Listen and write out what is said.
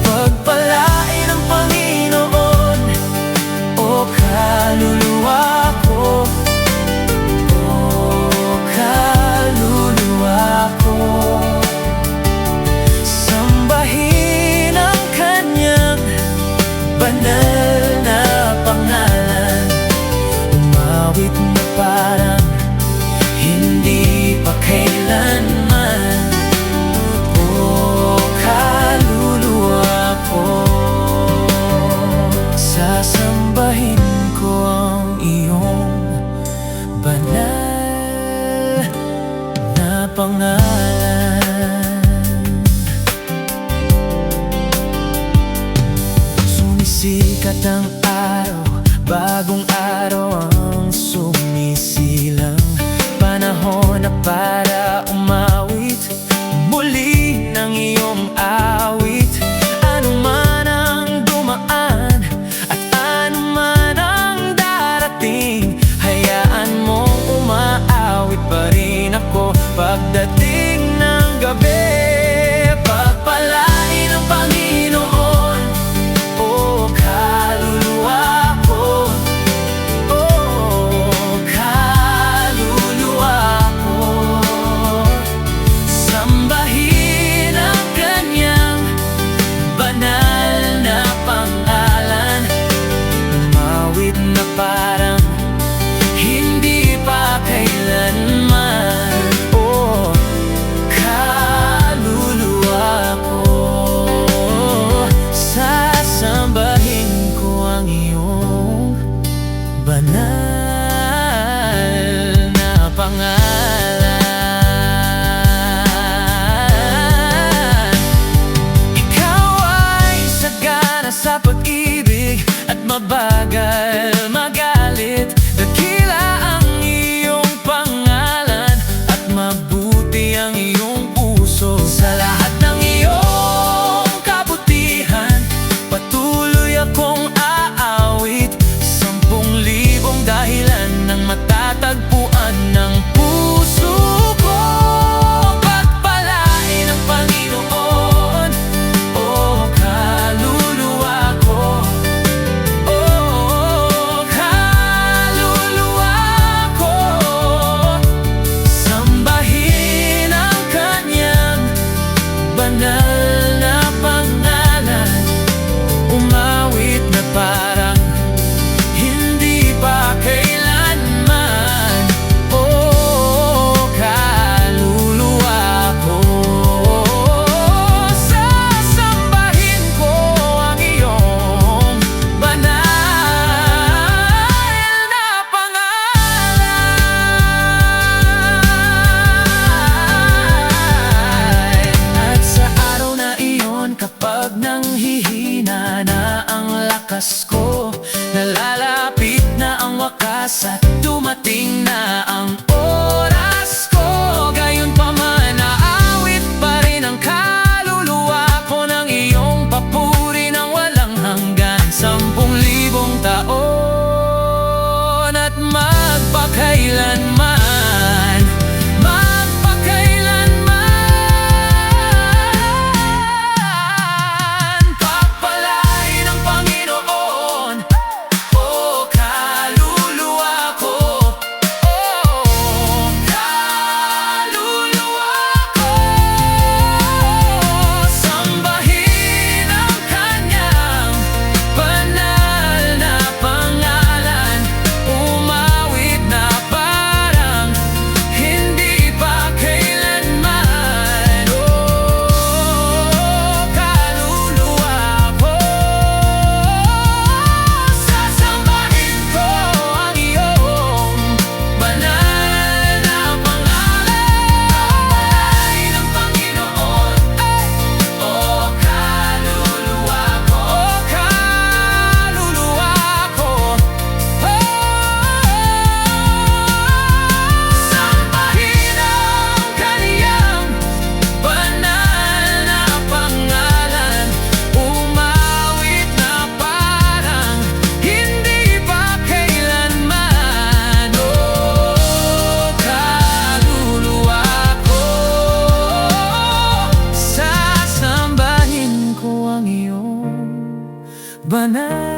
Pagpalain ng Panginoon, o kaluluwa ko, o kaluluwa ko. Sambahin ang kanyang banal na pangalan, umawit na parang hindi pa kailanman. O kaluluwa ko, sasambahin ko ang iyong banal na pangalan. Sumisikat ang araw, bagong araw ang sumisilang. Panahon na para umawit muli ng iyong awit. Ano man ang dumaan at ano man ang darating, hayaan mong umaawit pa rin ako pagdating ng gabi. Pagpalain ng Panginoon, o kaluluwa ko, o kaluluwa ko. Sambahin ang kanyang banal na pangalan, umawit na parang hindi pa kailanman. O kaluluwa ko, sasambahin ko ang iyong banal na pangalan. Ikaw ay sagana sa pag-ibig at mabagal magalit. Dakila ang iyong pangalan at mabuti ang iyong puso. Sa lahat ng iyong kabutihan, patuloy akong aawit. 10,000 dahilan ng matatagpuan ng puso ko. Pagpalain ng Panginoon, o kaluluwa ko, o kaluluwa ko. Sambahin ang kanyang banal na pangalan, umawit na parang hindi pa kailanman. O kaluluwa ko, sasambahin ko ang iyong banal na pangalan. At sa araw na iyon, kapag nanghihina na ang lakas ko, nalalapit na ang wakas at dumating na ang oras ko. Gayon pa man, naawit pa rin ang kaluluwa ko ng iyong papuri ng walang hanggan. 10,000 taon at magpakailanman, magpakailanman. Pagpalain ng Panginoon, o kaluluwa ko, o Iba na